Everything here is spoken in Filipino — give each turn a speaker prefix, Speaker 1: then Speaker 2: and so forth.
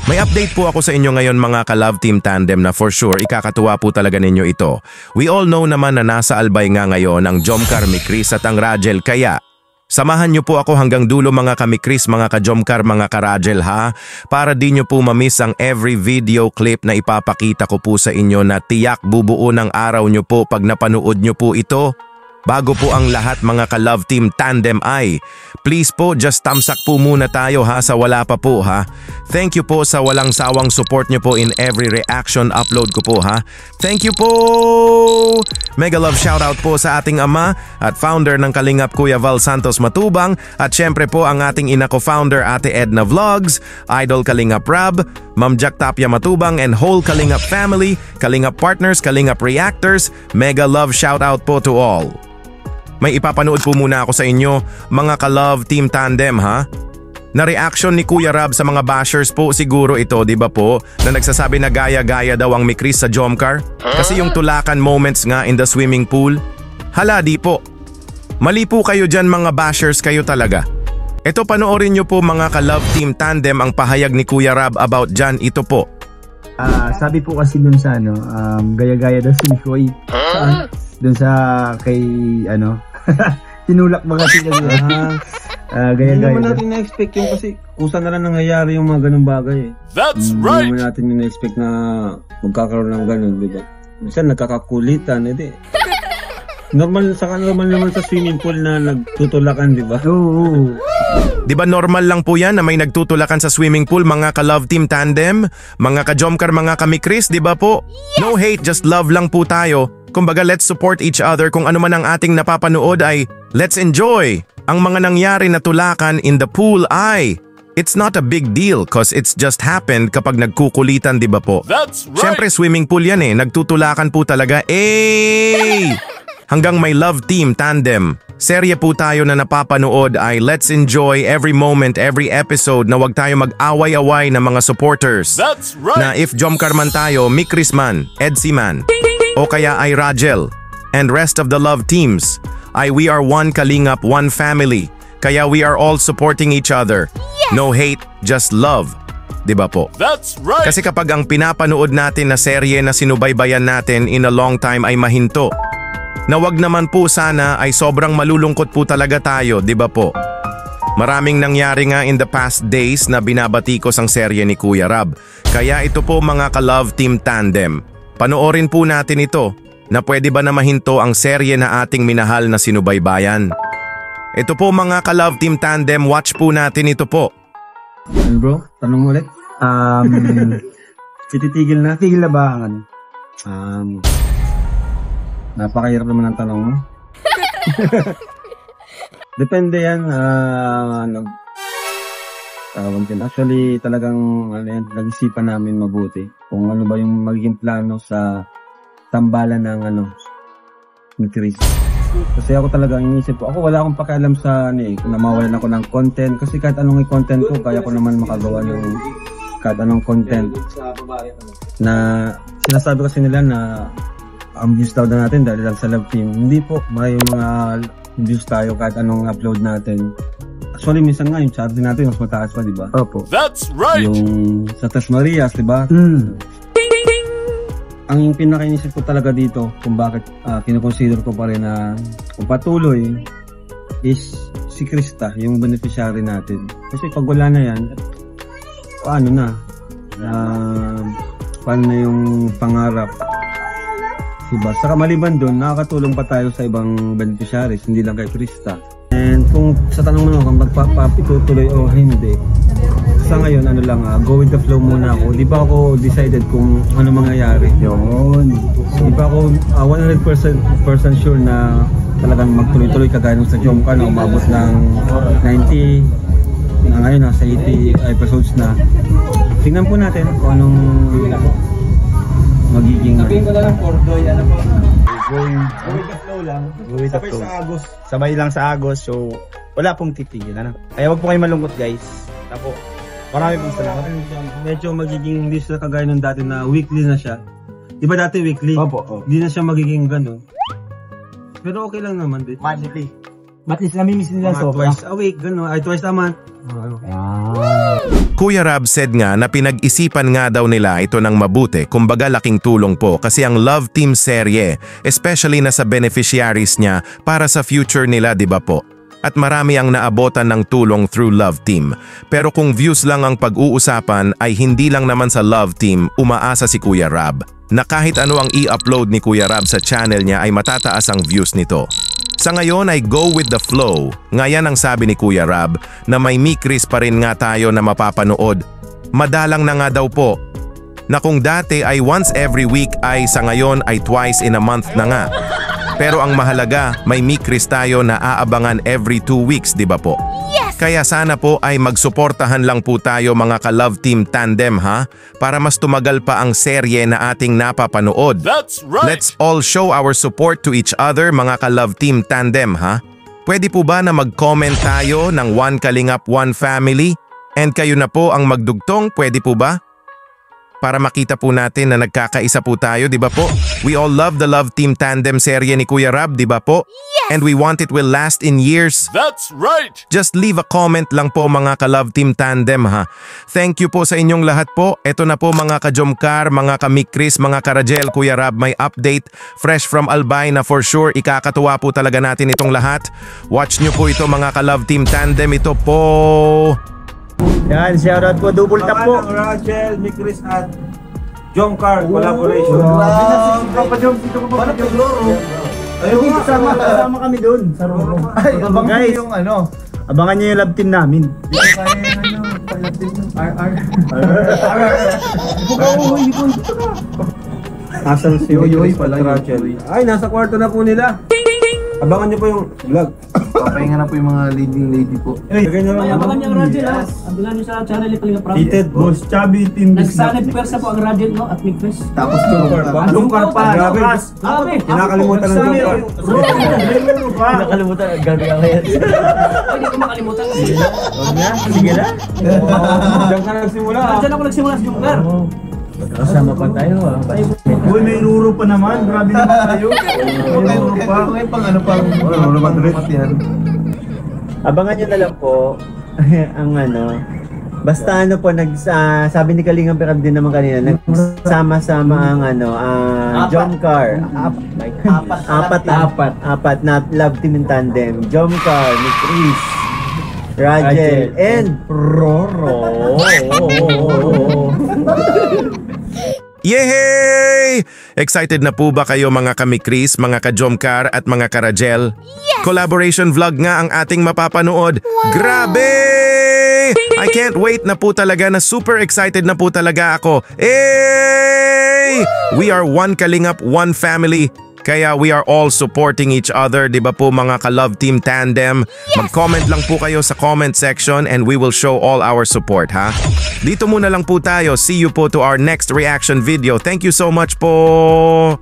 Speaker 1: May update po ako sa inyo ngayon mga ka-Love Team Tandem na for sure ikakatuwa po talaga ninyo ito. We all know naman na nasa albay nga ngayon ang Jomcar, Mikris at ang Rajel, kaya samahan nyo po ako hanggang dulo mga ka-Mikris, mga ka-Jomcar, mga ka-Rajel ha, para di nyo po mamiss ang every video clip na ipapakita ko po sa inyo na tiyak bubuo ng araw nyo po pag napanood nyo po ito. Bago po ang lahat mga ka-Love Team Tandem ay, please po just thumbs up po muna tayo ha sa wala pa po ha. Thank you po sa walang sawang support nyo po in every reaction upload ko po ha. Thank you po! Mega love shoutout po sa ating ama at founder ng Kalingap Kuya Val Santos Matubang at syempre po ang ating ina ko founder Ate Edna Vlogs, Idol Kalingap Rab, Ma'am Jack Tapia Matubang and whole Kalingap family, Kalingap partners, Kalingap reactors. Mega love shoutout po to all. May ipapanood po muna ako sa inyo, mga ka-Love Team Tandem ha. Na reaction ni Kuya Rab sa mga bashers po siguro ito, di ba po? Na nagsasabi na gaya-gaya daw ang Mikris sa Jomcar. Kasi yung tulakan moments nga in the swimming pool. Hala di po. Mali po kayo dyan mga bashers kayo talaga. Ito panoorin nyo po mga ka-Love Team Tandem ang pahayag ni Kuya Rab about dyan, ito po.
Speaker 2: Sabi po kasi dun sa gaya-gaya daw si Mikoy. Dun sa kay tinulak ba kasi gaya-gaya.
Speaker 3: Hindi naman natin na-expect yung kasi kusa na lang nangyayari yung mga ganung bagay eh.
Speaker 1: That's right!
Speaker 3: Hindi naman natin na-expect na magkakaroon ng ganun, di ba? Minsan nagkakakulitan, edi. Normal naman sa swimming pool na nagtutulakan, di ba?
Speaker 2: Oo.
Speaker 1: Di ba normal lang po yan na may nagtutulakan sa swimming pool mga ka-Love Team Tandem, mga ka-Jomcar, mga ka-Mikris, di ba po? No hate, just love lang po tayo. Kumbaga let's support each other, kung ano man ang ating napapanood ay let's enjoy. Ang mga nangyari na tulakan in the pool ay it's not a big deal cause it's just happened kapag nagkukulitan, di ba po? That's right! Siyempre swimming pool yan eh, nagtutulakan po talaga hanggang may Love Team Tandem. Serye po tayo na napapanood ay let's enjoy every moment, every episode na wag tayo mag-away-away na mga supporters. That's right! Na if Jomcar man tayo, Mikris man, Edsy man, o kaya ay Rajel, and rest of the Love Teams, ay we are one Kalingap, one family. Kaya we are all supporting each other. Yes! No hate, just love. Diba po? That's right! Kasi kapag ang pinapanood natin na serye na sinubaybayan natin in a long time ay mahinto, na wag naman po sana ay sobrang malulungkot po talaga tayo, di ba po? Maraming nangyari nga in the past days na binabatikos ang serye ni Kuya Rab. Kaya ito po mga ka-Love Team Tandem. Panoorin po natin ito na pwede ba na mahinto ang serye na ating minahal na sinubaybayan. Ito po mga ka-Love Team Tandem, watch po natin ito po.
Speaker 3: Bro, tanong mo ulit? Tititigil na?
Speaker 2: Tigil na ba ang
Speaker 3: napakahirap naman ang tanong mo. Depende yan. Actually, talagang nag-isipan namin mabuti kung ano ba yung magiging plano sa tambalan ng Mikris. Kasi ako talaga inisip ko, wala akong pakialam sa kung namawalan ako ng content. Kasi kahit anong i-content ko, kaya ko naman makagawa ng kahit anong content. Na sinasabi kasi nila na ang views daw na natin dahil lang sa Love Team. Hindi po, may mga views tayo kahit anong upload natin. Actually, minsan nga yung chart natin mas mataas pa, di ba?
Speaker 2: Opo.
Speaker 1: That's right!
Speaker 3: Yung sa Tas Marias, di ba? Ang pinakainisip ko talaga dito kung bakit kinoconsider ko pa rin na kung patuloy is si Krista, yung beneficiary natin. Kasi pag wala na yan, paano na? Paano na yung pangarap? Diba? Saka maliban doon, nakakatulong pa tayo sa ibang beneficiaries, hindi lang kay Krista. And kung sa tanong mo kung magpapitutuloy o hindi, sa ngayon go with the flow muna ako. Di ba ako decided kung ano mangyayari? Yun. Di ba ako 100% sure na talagang magtuloy-tuloy kagaya nung sa Jomcar na umabot ng 90, na ngayon nasa 80 episodes na. Tingnan po natin kung anong magiging
Speaker 2: going with the flow lang. Sabay sa Agos. Sabay lang sa Agos. So wala pong titigil. Kaya wag po kayo malungkot guys. Tapo. Marami pong salamat.
Speaker 3: Medyo magiging hindi sila kagaya nung dati na weekly na siya. Di ba dati weekly?
Speaker 2: Opo.
Speaker 3: Hindi na siya magiging gano'n. Pero okay lang naman din.
Speaker 2: At least namimiss nila
Speaker 3: Mga
Speaker 2: sobra.
Speaker 3: twice a week, gano'n. Ay, twice a month.
Speaker 1: Kuya Rab said nga na pinag-isipan nga daw nila ito ng mabuti, kumbaga laking tulong po kasi ang Love Team serye, especially na sa beneficiaries niya para sa future nila, di ba po? At marami ang naabotan ng tulong through Love Team. Pero kung views lang ang pag-uusapan ay hindi lang naman sa Love Team umaasa si Kuya Rab na kahit ano ang i-upload ni Kuya Rab sa channel niya ay matataas ang views nito. Sa ngayon ay go with the flow. Ngayon ang sabi ni Kuya Rab na may mikris pa rin nga tayo na mapapanood. Madalang na nga daw po. Na kung dati ay once every week ay sa ngayon ay twice in a month na nga. Pero ang mahalaga, may mikris tayo na aabangan every 2 weeks, di ba po? Yes! Kaya sana po ay magsuportahan lang po tayo mga ka-Love Team Tandem ha, para mas tumagal pa ang serye na ating napapanood.
Speaker 4: That's right!
Speaker 1: Let's all show our support to each other mga ka-Love Team Tandem ha. Pwede po ba na mag-comment tayo ng One Kalingap, One Family? And kayo na po ang magdugtong, pwede po ba? Para makita po natin na nagkakaisa po tayo, di ba po? We all love the Love Team Tandem serye ni Kuya Rab, di ba po? Yes! And we want it will last in years.
Speaker 4: That's right!
Speaker 1: Just leave a comment lang po mga ka-Love Team Tandem ha. Thank you po sa inyong lahat po. Ito na po mga ka-Jomcar, mga ka-Mikris, mga ka-Rajel, Kuya Rab, may update. Fresh from Albay na for sure ikakatuwa po talaga natin itong lahat. Watch nyo po ito mga ka-Love Team Tandem. Ito po.
Speaker 2: Yan, shoutout po, double tap po.
Speaker 3: Rachel, Mikris at Jomcar collaboration.
Speaker 2: Papa Jom, dito ko pa Papa Jom. Ayun, kasama kami doon sa Roro. Ay, abangan nyo yung ano, abangan nyo yung love team namin. Dito kaya yung love team ng RR.
Speaker 3: Asan si Mikris at Rachel? Ay, nasa kwarto na po nila. Abangan nyo po yung vlog.
Speaker 2: Papahinga na po yung mga leading lady po.
Speaker 3: Lagay nyo lang
Speaker 5: May
Speaker 3: ano.
Speaker 5: abangan niyo ang Rajel ha. Abangan niyo sa channel ni Kalinga Prab.
Speaker 3: Seated, boss.
Speaker 2: Chubby team
Speaker 5: Nagsanib pwersa po ang Rajel no at Mikris.
Speaker 2: Tapos
Speaker 3: Jomcar pa.
Speaker 2: Jomcar pa.
Speaker 3: Grabe.
Speaker 5: Grabe.
Speaker 3: Kinakalimutan ng Jomcar.
Speaker 2: Nakalimutan ang gagawin ngayon.
Speaker 5: Hindi ko makalimutan.
Speaker 2: Sige na.
Speaker 3: Diyan ka nagsimula.
Speaker 5: Diyan ako nagsimula sa Jomcar.
Speaker 2: Kasama pa tayo ah. Uy, may ruro pa naman. Grabe naman tayo. May ruro pa. May pang ano pang.
Speaker 3: Ruro Madrid.
Speaker 6: Abangan nyo na lang po ang ano. Basta ano po, sabi ni Kalingap Prab din naman kanina, nagsama-sama ang ano, Jomcar. Apat na love team in tandem. Jomcar, Mikris, Rajel, and Roro.
Speaker 1: Yehey! Excited na po ba kayo mga ka-Mikris, mga ka-Jomcar at mga ka-Rajel? Yes! Collaboration vlog nga ang ating mapapanood. Wow! Grabe! I can't wait na po talaga, na super excited na po talaga ako. Hey! We are one Kalingap, one family. Kaya we are all supporting each other, di ba po mga ka-Love Team Tandem? Yes! Mag-comment lang po kayo sa comment section and we will show all our support, ha? Dito muna lang po tayo. See you po to our next reaction video. Thank you so much po!